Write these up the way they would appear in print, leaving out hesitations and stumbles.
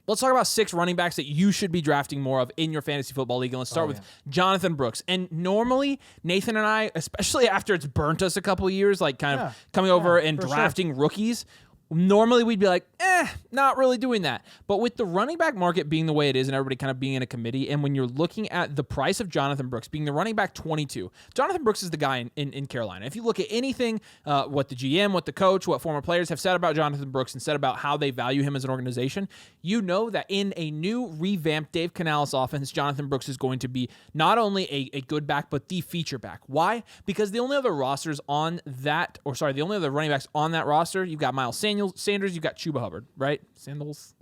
Let's talk about 6 running backs that you should be drafting more of in your fantasy football league. And let's start with Jonathan Brooks. And normally, Nathan and I, especially after it's burnt us a couple of years, like kind of coming over and drafting rookies, normally we'd be like, not really doing that. But with the running back market being the way it is and everybody kind of being in a committee, and when you're looking at the price of Jonathan Brooks being the running back 22, Jonathan Brooks is the guy in Carolina. If you look at anything, what the GM, what the coach, what former players have said about Jonathan Brooks and said about how they value him as an organization, you know that in a new revamped Dave Canales offense, Jonathan Brooks is going to be not only a good back, but the feature back. Why? Because the only other rosters on that, the only other running backs on that roster, you've got Miles Sanders, you've got Chuba Hubbard, right? Miles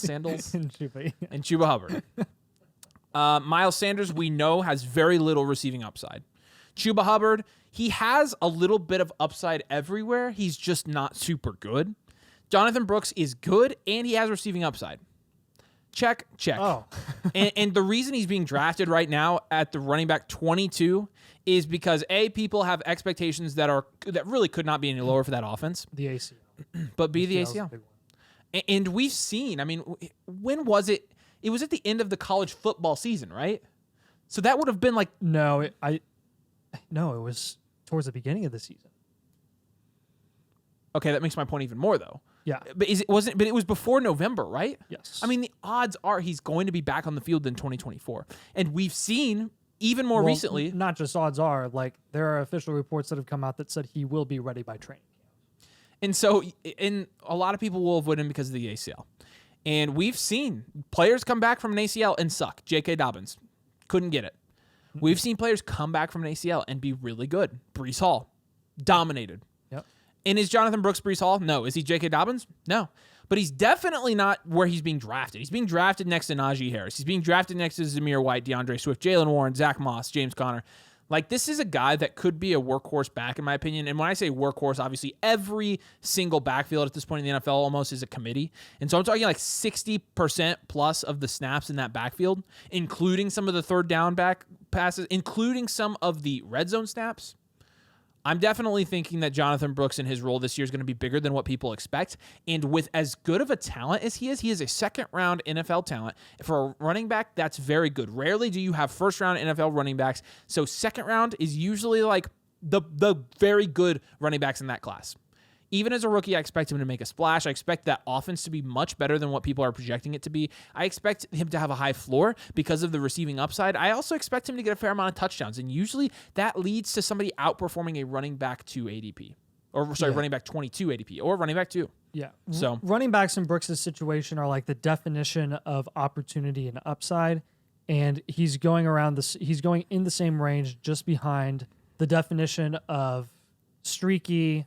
Sandals and Chuba Hubbard. Miles Sanders, we know, has very little receiving upside. Chuba Hubbard, he has a little bit of upside everywhere. He's just not super good. Jonathan Brooks is good, and he has receiving upside. Check. Oh. and the reason he's being drafted right now at the running back 22 is because, A, people have expectations that really could not be any lower for that offense. The ACL. But B, the ACL. And we've seen, when was it? It was at the end of the college football season, right? So that would have been like... No, it was towards the beginning of the season. Okay, that makes my point even more, though. Yeah. But it was before November, right? Yes. The odds are he's going to be back on the field in 2024. And we've seen, even more recently... Not just odds are, there are official reports that have come out that said he will be ready by training. And so, a lot of people will avoid him because of the ACL. And we've seen players come back from an ACL and suck. J.K. Dobbins couldn't get it. We've seen players come back from an ACL and be really good. Breece Hall, dominated. Yep. And is Jonathan Brooks Breece Hall? No. Is he J.K. Dobbins? No. But he's definitely not where he's being drafted. He's being drafted next to Najee Harris. He's being drafted next to Zamir White, DeAndre Swift, Jalen Warren, Zach Moss, James Conner. This is a guy that could be a workhorse back, in my opinion. And when I say workhorse, obviously every single backfield at this point in the NFL almost is a committee. And so I'm talking 60% plus of the snaps in that backfield, including some of the third down back passes, including some of the red zone snaps. I'm definitely thinking that Jonathan Brooks in his role this year is going to be bigger than what people expect. And with as good of a talent as he is a second-round NFL talent. For a running back, that's very good. Rarely do you have first-round NFL running backs. So second round is usually the very good running backs in that class. Even as a rookie, I expect him to make a splash. I expect that offense to be much better than what people are projecting it to be. I expect him to have a high floor because of the receiving upside. I also expect him to get a fair amount of touchdowns, and usually that leads to somebody outperforming a running back 2 ADP. Running back 22 ADP, or running back 2. Yeah. So running backs in Brooks' situation are the definition of opportunity and upside, and he's going in the same range just behind the definition of streaky,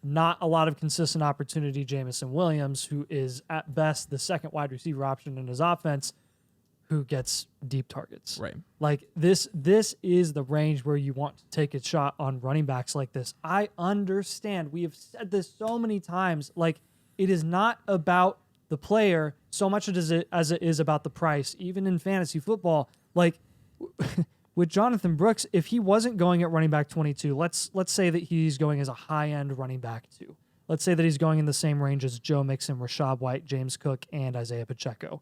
not a lot of consistent opportunity, Jamison Williams, who is at best the second wide receiver option in his offense, who gets deep targets. Right. This is the range where you want to take a shot on running backs like this. I understand. We have said this so many times. It is not about the player so much as it is about the price. Even in fantasy football, with Jonathan Brooks, if he wasn't going at running back 22, let's say that he's going as a high-end running back 2. Let's say that he's going in the same range as Joe Mixon, Rachaad White, James Cook, and Isaiah Pacheco.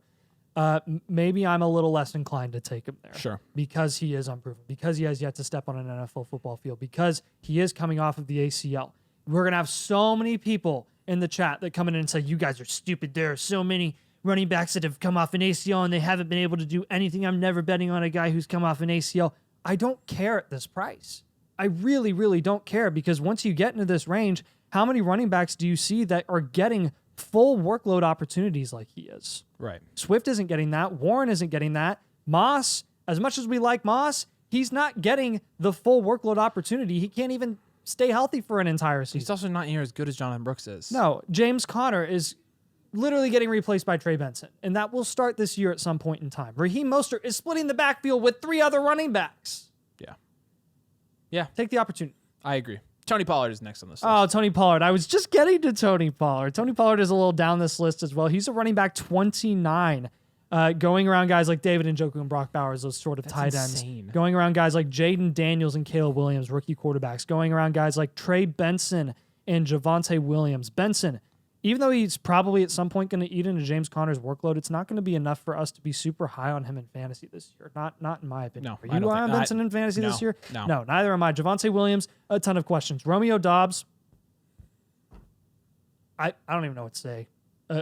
Maybe I'm a little less inclined to take him there. Sure. Because he is unproven, because he has yet to step on an NFL football field, because he is coming off of the ACL. We're going to have so many people in the chat that come in and say, you guys are stupid. There are so many running backs that have come off an ACL and they haven't been able to do anything. I'm never betting on a guy who's come off an ACL. I don't care at this price. I really, really don't care, because once you get into this range, how many running backs do you see that are getting full workload opportunities like he is? Right. Swift isn't getting that. Warren isn't getting that. Moss, as much as we like Moss, he's not getting the full workload opportunity. He can't even stay healthy for an entire season. He's also not near as good as Jonathan Brooks is. No, James Conner is literally getting replaced by Trey Benson, and that will start this year at some point in time. Raheem Mostert is splitting the backfield with 3 other running backs. Yeah. Take the opportunity. I agree. Tony Pollard is next on this list. Oh, Tony Pollard. I was just getting to Tony Pollard. Tony Pollard is a little down this list as well. He's a running back 29, going around guys like David Njoku and Brock Bowers, those sort of tight ends. Going around guys like Jaden Daniels and Caleb Williams, rookie quarterbacks. Going around guys like Trey Benson and Javonte Williams. Benson, even though he's probably at some point going to eat into James Conner's workload, it's not going to be enough for us to be super high on him in fantasy this year. Not in my opinion. No, Are you on Benson in fantasy this year? No, neither am I. Javonte Williams, a ton of questions. Romeo Doubs, I don't even know what to say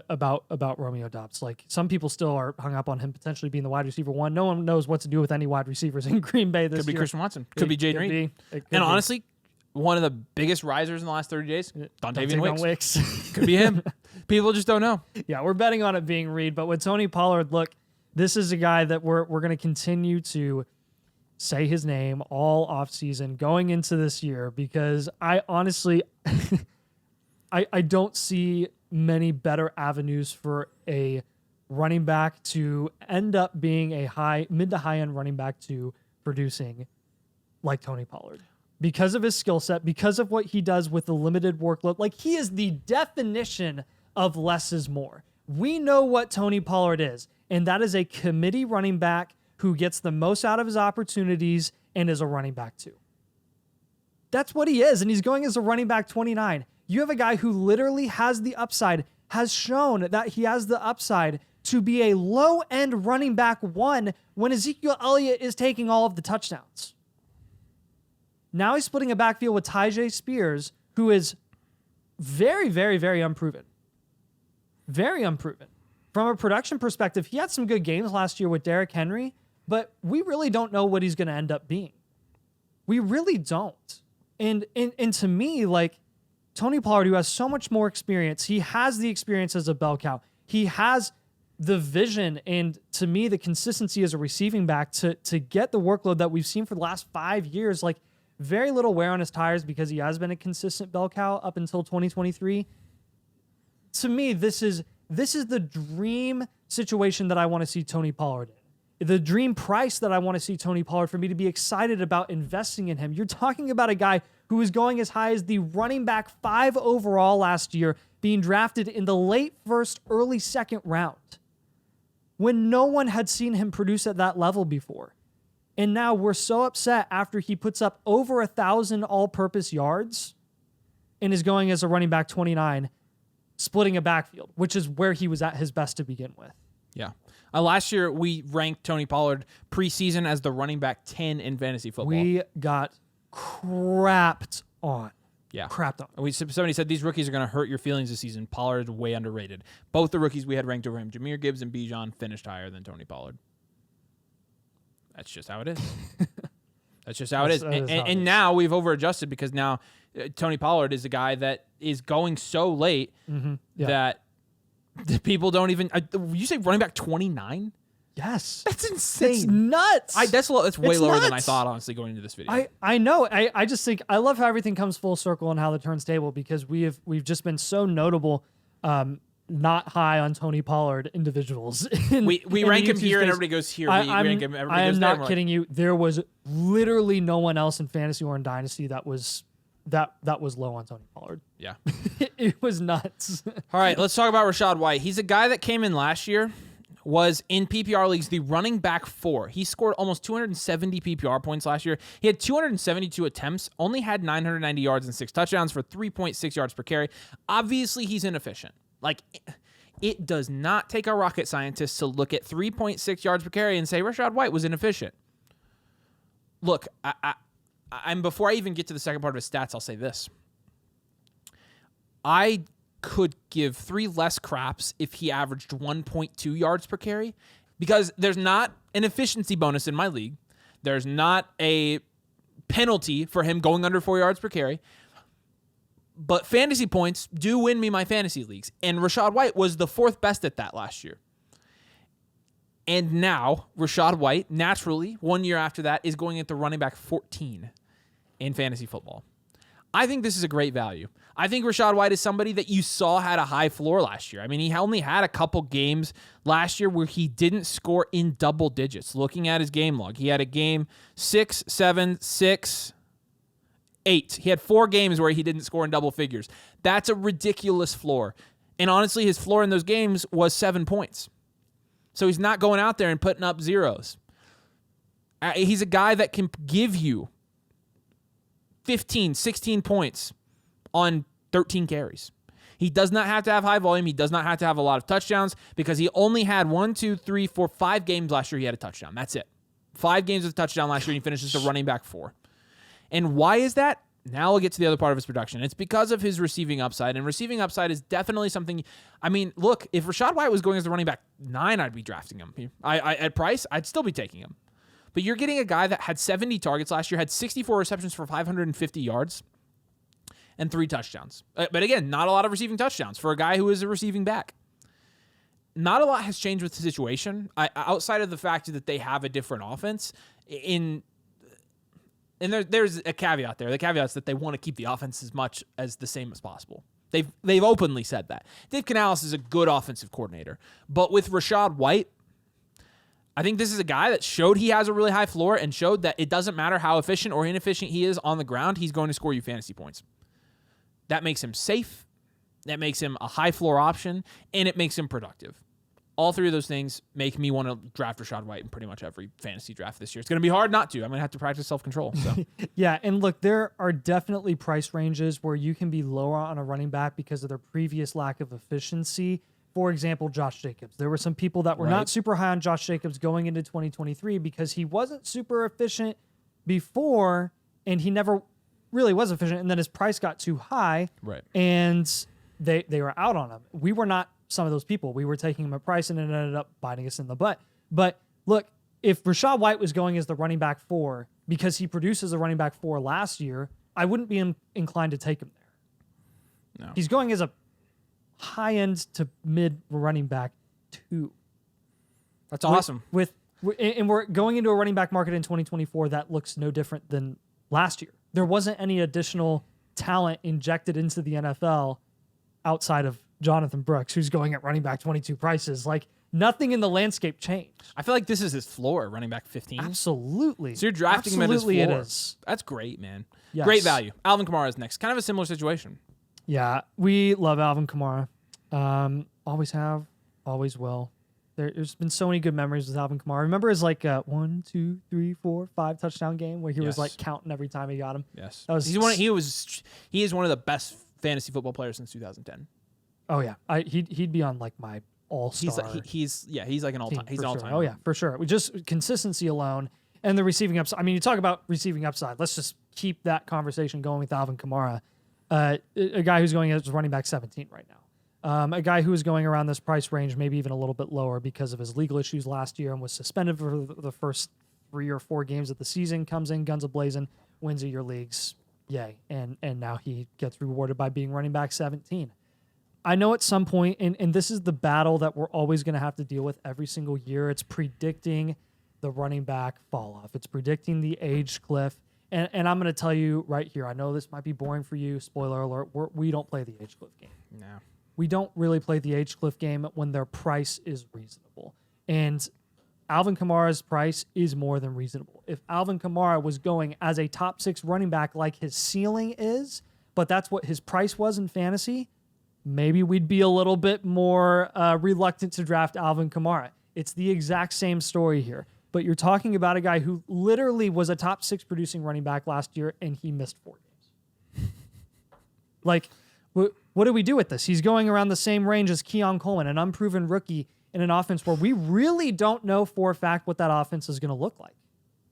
about Romeo Doubs. Like, some people still are hung up on him potentially being the wide receiver one. No one knows what to do with any wide receivers in Green Bay this year. Could be Christian Watson. Could be Jaden Reed. And honestly, one of the biggest risers in the last 30 days, Dontavian Wicks. Could be him. People just don't know. Yeah, we're betting on it being Reed. But with Tony Pollard, look, this is a guy that we're going to continue to say his name all offseason going into this year, because I honestly, I don't see many better avenues for a running back to end up being a mid to high end running back to producing like Tony Pollard. Because of his skill set, because of what he does with the limited workload. Like, he is the definition of less is more. We know what Tony Pollard is, and that is a committee running back who gets the most out of his opportunities and is a running back too. That's what he is, and he's going as a running back 29. You have a guy who literally has the upside, has shown that he has the upside to be a low-end running back one when Ezekiel Elliott is taking all of the touchdowns. Now he's splitting a backfield with Tyjae Spears, who is very, very, very unproven. Very unproven. From a production perspective, he had some good games last year with Derrick Henry, but we really don't know what he's going to end up being. We really don't. And to me, like, Tony Pollard, who has so much more experience, he has the experience as a bell cow. He has the vision and, to me, the consistency as a receiving back to get the workload that we've seen for the last 5 years. Like, very little wear on his tires because he has been a consistent bell cow up until 2023. To me, this is the dream situation that I want to see Tony Pollard in. The dream price that I want to see Tony Pollard for me to be excited about investing in him. You're talking about a guy who was going as high as the running back 5 overall last year, being drafted in the late first, early second round, when no one had seen him produce at that level before. And now we're so upset after he puts up over 1,000 all-purpose yards and is going as a running back 29, splitting a backfield, which is where he was at his best to begin with. Yeah. Last year, we ranked Tony Pollard preseason as the running back 10 in fantasy football. We got crapped on. Yeah. Crapped on. Somebody said these rookies are going to hurt your feelings this season. Pollard is way underrated. Both the rookies we had ranked over him, Jahmyr Gibbs and Bijan, finished higher than Tony Pollard. That's just how it is. That's just how it is. And now we've over-adjusted because now Tony Pollard is a guy that is going so late that the people don't even... you say running back 29? Yes. That's insane. It's nuts. That's way lower than I thought, honestly, going into this video. I know. I just think... I love how everything comes full circle and how the turntable, because we've just been so notable... not high on Tony Pollard individuals. We rank him here and everybody goes here. We rank him, everybody goes there. I'm not kidding you. There was literally no one else in fantasy or in Dynasty that was low on Tony Pollard. Yeah. It was nuts. All right, let's talk about Rachaad White. He's a guy that came in last year, was in PPR leagues the running back 4. He scored almost 270 PPR points last year. He had 272 attempts, only had 990 yards and 6 touchdowns for 3.6 yards per carry. Obviously, he's inefficient. Like, it does not take a rocket scientist to look at 3.6 yards per carry and say Rachaad White was inefficient. Look, I'm before I even get to the second part of his stats, I'll say this. I could give 3 less craps if he averaged 1.2 yards per carry, because there's not an efficiency bonus in my league. There's not a penalty for him going under 4 yards per carry. But fantasy points do win me my fantasy leagues. And Rachaad White was the 4th best at that last year. And now, Rachaad White, naturally, 1 year after that, is going at the running back 14 in fantasy football. I think this is a great value. I think Rachaad White is somebody that you saw had a high floor last year. I mean, he only had a couple games last year where he didn't score in double digits. Looking at his game log, he had a game 6, 7, 6... 8. He had 4 games where he didn't score in double figures. That's a ridiculous floor. And honestly, his floor in those games was 7 points. So he's not going out there and putting up zeros. He's a guy that can give you 15, 16 points on 13 carries. He does not have to have high volume. He does not have to have a lot of touchdowns because he only had 5 games last year he had a touchdown. That's it. 5 games with a touchdown last year, and he finishes the running back 4. And why is that? Now we'll get to the other part of his production. It's because of his receiving upside, and receiving upside is definitely something. I mean, look, if Rachaad White was going as the running back 9, I'd be drafting him. At price, I'd still be taking him. But you're getting a guy that had 70 targets last year, had 64 receptions for 550 yards, and 3 touchdowns. But again, not a lot of receiving touchdowns for a guy who is a receiving back. Not a lot has changed with the situation outside of the fact that they have a different offense. And there's a caveat there. The caveat is that they want to keep the offense as much as the same as possible. They've openly said that. Dave Canales is a good offensive coordinator. But with Rachaad White, I think this is a guy that showed he has a really high floor and showed that it doesn't matter how efficient or inefficient he is on the ground, he's going to score you fantasy points. That makes him safe. That makes him a high floor option, and it makes him productive. All 3 of those things make me want to draft Rachaad White in pretty much every fantasy draft this year. It's going to be hard not to. I'm going to have to practice self-control. So. Yeah, and look, there are definitely price ranges where you can be lower on a running back because of their previous lack of efficiency. For example, Josh Jacobs. There were some people that were not super high on Josh Jacobs going into 2023 because he wasn't super efficient before, and he never really was efficient, and then his price got too high, and they were out on him. We were not some of those people. We were taking him at price, and it ended up biting us in the butt. But look, if Rachaad White was going as the running back 4 because he produces a running back 4 last year, I wouldn't be inclined to take him there. No. He's going as a high-end to mid running back 2. That's awesome. And we're going into a running back market in 2024 that looks no different than last year. There wasn't any additional talent injected into the NFL outside of Jonathan Brooks, who's going at running back 22 prices. Like, nothing in the landscape changed. I feel like this is his floor, running back 15. Absolutely. So you're drafting him at his floor. It is. That's great, man. Yes. Great value. Alvin Kamara is next. Kind of a similar situation. Yeah, we love Alvin Kamara. Always have, always will. There's been so many good memories with Alvin Kamara. Remember his 1, 2, 3, 4, 5 touchdown game where he was counting every time he got him? Yes. He is one of the best fantasy football players since 2010. Oh yeah, he'd be on my all-star. He's like an all-time. He's an all-time. Oh yeah, for sure. We just consistency alone and the receiving upside. I mean, you talk about receiving upside. Let's just keep that conversation going with Alvin Kamara, a guy who's going as running back 17 right now. A guy who is going around this price range, maybe even a little bit lower because of his legal issues last year and was suspended for the first 3 or 4 games of the season. Comes in guns a-blazing, wins your leagues, yay! And now he gets rewarded by being running back 17. I know at some point, and this is the battle that we're always going to have to deal with every single year. It's predicting the running back fall off. It's predicting the age cliff. And I'm going to tell you right here, I know this might be boring for you. Spoiler alert, we don't play the age cliff game. No. We don't really play the age cliff game when their price is reasonable. And Alvin Kamara's price is more than reasonable. If Alvin Kamara was going as a top 6 running back like his ceiling is, but that's what his price was in fantasy, maybe we'd be a little bit more reluctant to draft Alvin Kamara. It's the exact same story here. But you're talking about a guy who literally was a top 6 producing running back last year, and he missed 4 games. What do we do with this? He's going around the same range as Keon Coleman, an unproven rookie in an offense where we really don't know for a fact what that offense is going to look like.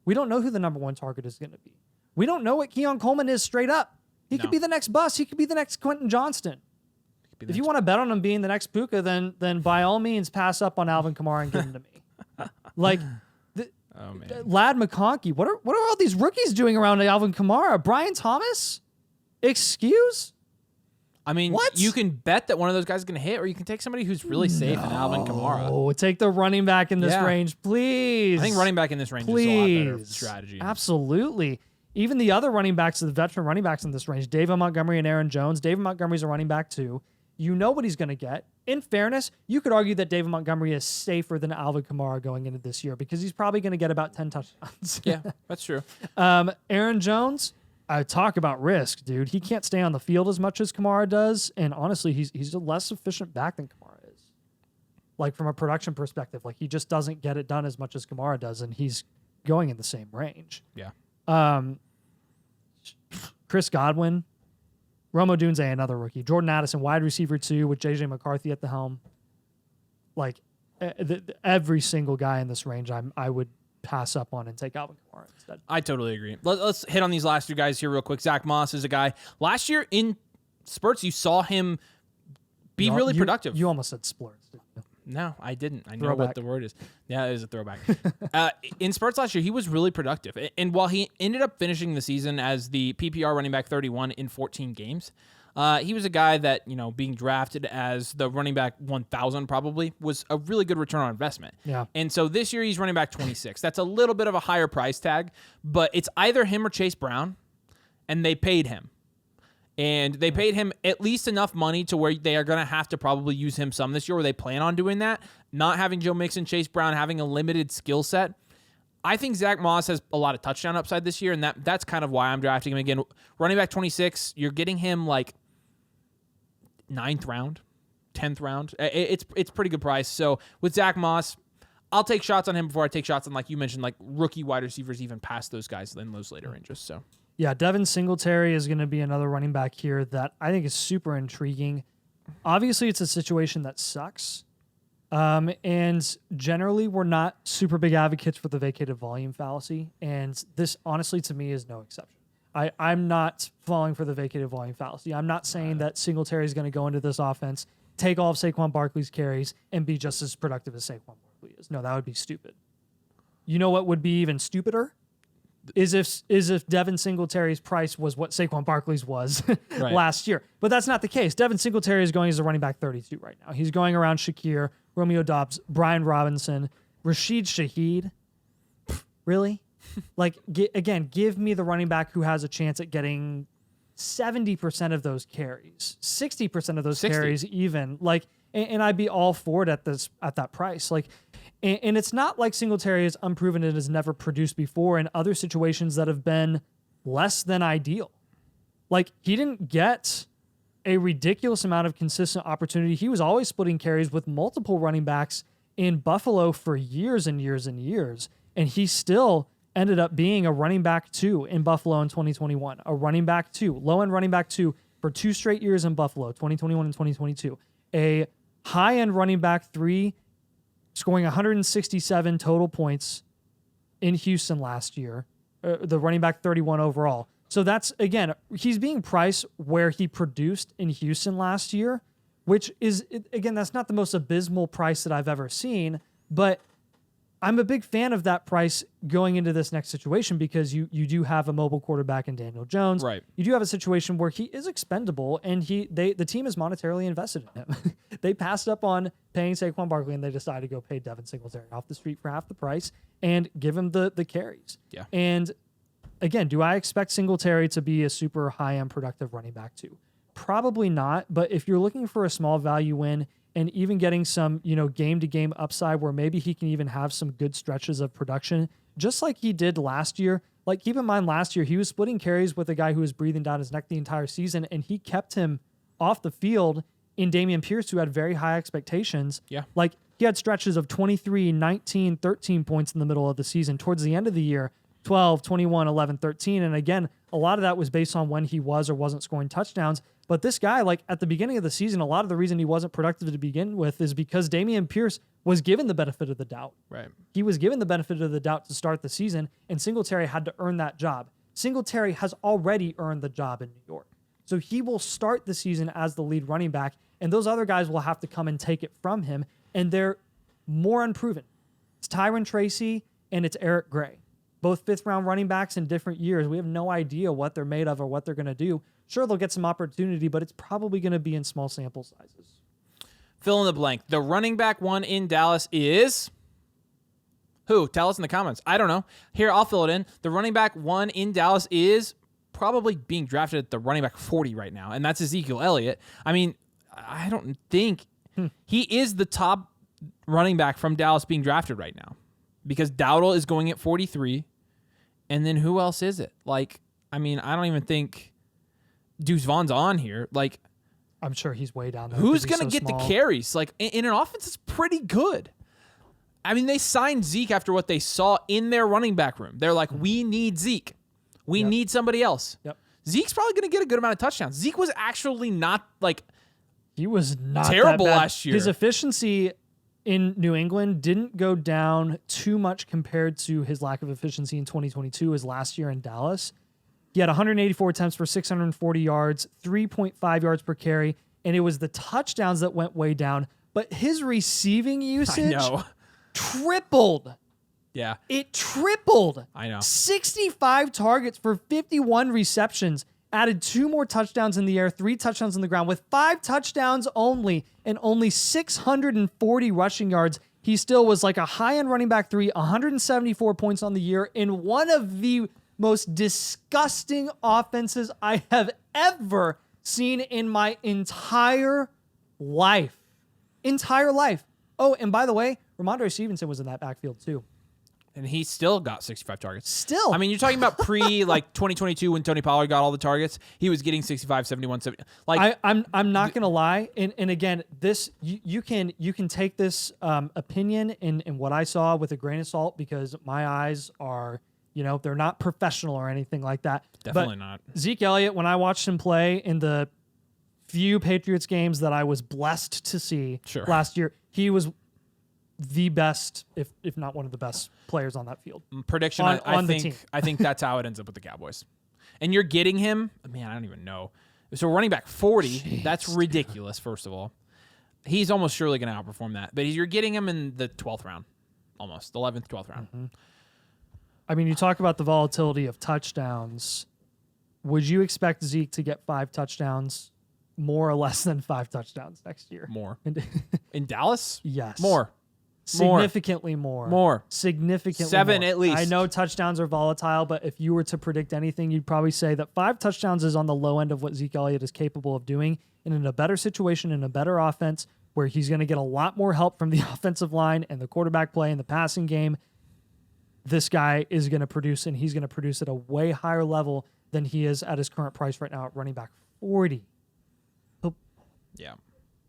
We don't know who the number 1 target is going to be. We don't know what Keon Coleman is straight up. He could be the next Bus. He could be the next Quentin Johnston. If you want to bet on him being the next Puka, then by all means pass up on Alvin Kamara and give him to me. Lad McConkey. What are all these rookies doing around Alvin Kamara? Brian Thomas? Excuse? I mean, what? You can bet that one of those guys is going to hit, or you can take somebody who's really safe in Alvin Kamara. Oh, take the running back in this range, please. I think running back in this range is a lot better strategy. Absolutely. Even the other running backs, the veteran running backs in this range, David Montgomery and Aaron Jones. David Montgomery's a running back too. You know what he's going to get. In fairness, you could argue that David Montgomery is safer than Alvin Kamara going into this year because he's probably going to get about 10 touchdowns. Yeah, that's true. Aaron Jones, I talk about risk, dude. He can't stay on the field as much as Kamara does, and honestly, he's a less efficient back than Kamara is. Like from a production perspective, he just doesn't get it done as much as Kamara does, and he's going in the same range. Yeah. Chris Godwin, Rome Odunze, another rookie. Jordan Addison, wide receiver 2 with J.J. McCarthy at the helm. Like, every single guy in this range I would pass up on and take Alvin Kamara instead. I totally agree. Let's hit on these last 2 guys here real quick. Zack Moss is a guy. Last year in spurts, you saw him be really productive. You almost said splurts, didn't you? No, I didn't. I know Throwback. what the word is. Yeah, it is a throwback. In spurts last year, he was really productive. And while he ended up finishing the season as the PPR running back 31 in 14 games, he was a guy that, being drafted as the running back 1,000 probably was a really good return on investment. Yeah. And so this year he's running back 26. That's a little bit of a higher price tag, but it's either him or Chase Brown, and they paid him. And they paid him at least enough money to where they are going to have to probably use him some this year, or they plan on doing that. Not having Joe Mixon, Chase Brown, having a limited skill set. I think Zack Moss has a lot of touchdown upside this year, and that's kind of why I'm drafting him again. Running back 26, you're getting him like 9th round, 10th round. It's pretty good price. So with Zack Moss, I'll take shots on him before I take shots on, like you mentioned, like rookie wide receivers even past those guys in those later ranges. So. Yeah, Devin Singletary is going to be another running back here that I think is super intriguing. Obviously, it's a situation that sucks. And generally, we're not super big advocates for the vacated volume fallacy. And this, honestly, to me, is no exception. I'm not falling for the vacated volume fallacy. I'm not saying that Singletary is going to go into this offense, take all of Saquon Barkley's carries, and be just as productive as Saquon Barkley is. No, that would be stupid. You know what would be even stupider? Is if Devin Singletary's price was what Saquon Barkley's was right. last year. But that's not the case. Devin Singletary is going as a running back 32 right now. He's going around Shakir, Romeo Doubs, Brian Robinson, Rashid Shaheed. Really? Like, again, give me the running back who has a chance at getting 70% of those carries, 60% of those 60. carries even. Like, and I'd be all for it at that price. Like, and it's not like Singletary is unproven and has never produced before in other situations that have been less than ideal. Like, he didn't get a ridiculous amount of consistent opportunity. He was always splitting carries with multiple running backs in Buffalo for years and years and years. And he still ended up being a running back 2 in Buffalo in 2021, a running back 2, low-end running back 2 for 2 straight years in Buffalo, 2021 and 2022, a high-end running back 3, scoring 167 total points in Houston last year, the running back 31 overall. So that's, again, he's being priced where he produced in Houston last year, which is, again, that's not the most abysmal price that I've ever seen, but I'm a big fan of that price going into this next situation because you do have a mobile quarterback in Daniel Jones. Right. You do have a situation where he is expendable and the team is monetarily invested in him. They passed up on paying Saquon Barkley and they decided to go pay Devin Singletary off the street for half the price and give him the carries. Yeah. And again, do I expect Singletary to be a super high-end productive running back too? Probably not, but if you're looking for a small value win and even getting some, game-to-game upside where maybe he can even have some good stretches of production, just like he did last year. Like, keep in mind, last year, he was splitting carries with a guy who was breathing down his neck the entire season, and he kept him off the field in Dameon Pierce, who had very high expectations. Yeah. Like, he had stretches of 23, 19, 13 points in the middle of the season. Towards the end of the year, 12, 21, 11, 13. And again, a lot of that was based on when he was or wasn't scoring touchdowns. But this guy, like at the beginning of the season, a lot of the reason he wasn't productive to begin with is because Dameon Pierce was given the benefit of the doubt. Right. He was given the benefit of the doubt to start the season, and Singletary had to earn that job. Singletary has already earned the job in New York. So he will start the season as the lead running back, and those other guys will have to come and take it from him, and they're more unproven. It's Tyron Tracy and it's Eric Gray. Both fifth-round running backs in different years. We have no idea what they're made of or what they're going to do. Sure, they'll get some opportunity, but it's probably going to be in small sample sizes. Fill in the blank. The running back 1 in Dallas is... Who? Tell us in the comments. I don't know. Here, I'll fill it in. The running back 1 in Dallas is probably being drafted at the running back 40 right now, and that's Ezekiel Elliott. I mean, I don't think... He is the top running back from Dallas being drafted right now because Dowdle is going at 43, and then who else is it? Like, I mean, I don't even think Deuce Vaughn's on here. Like, I'm sure he's way down there. who's going to get the carries? Like, in an offense that's pretty good. I mean, they signed Zeke after what they saw in their running back room. They're like, we need Zeke. We need somebody else. Yep. Zeke's probably going to get a good amount of touchdowns. Zeke was actually not like he was not terrible that bad. last year. His efficiency in New England didn't go down too much compared to his lack of efficiency in 2022 as last year in Dallas. He had 184 attempts for 640 yards, 3.5 yards per carry, and it was the touchdowns that went way down. But his receiving usage tripled. Yeah. It tripled. I know. 65 targets for 51 receptions. Added 2 more touchdowns in the air, 3 touchdowns on the ground. With 5 touchdowns only and only 640 rushing yards, he still was like a high-end running back 3, 174 points on the year in one of the most disgusting offenses I have ever seen in my entire life. Oh, and by the way, Ramondre Stevenson was in that backfield too. And he still got 65 targets. Still. I mean, you're talking about like 2022 when Tony Pollard got all the targets. He was getting 65, 71, 70. Like I'm not gonna lie, and again, this you can take this opinion in what I saw with a grain of salt because my eyes are, they're not professional or anything like that. Definitely not. Zeke Elliott, when I watched him play in the few Patriots games that I was blessed to see last year, he was the best, if not one of the best players on that field. Prediction, I think that's how it ends up with the Cowboys. And you're getting him, man, I don't even know. So running back 40, jeez, that's ridiculous, first of all. He's almost surely going to outperform that. But you're getting him in the 12th round, almost, 11th, 12th round. Mm-hmm. I mean, you talk about the volatility of touchdowns. Would you expect Zeke to get 5 touchdowns, more or less than 5 touchdowns next year? More. In Dallas? Yes. More. Significantly more. More. Significantly 7 more. at least. I know touchdowns are volatile, but if you were to predict anything, you'd probably say that 5 touchdowns is on the low end of what Zeke Elliott is capable of doing. And in a better situation, in a better offense, where he's going to get a lot more help from the offensive line and the quarterback play and the passing game, this guy is going to produce, and he's going to produce at a way higher level than he is at his current price right now at running back 40. Yeah.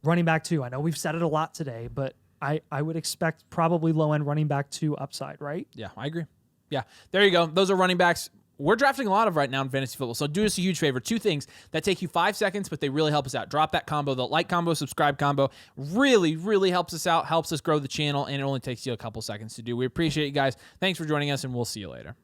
Running back 2. I know we've said it a lot today, but I would expect probably low-end running back 2 upside, right? Yeah, I agree. Yeah, there you go. Those are running backs we're drafting a lot of right now in fantasy football. So do us a huge favor. 2 things that take you 5 seconds, but they really help us out. Drop that combo, the like combo, subscribe combo. Really, really helps us out, helps us grow the channel, and it only takes you a couple seconds to do. We appreciate you guys. Thanks for joining us, and we'll see you later.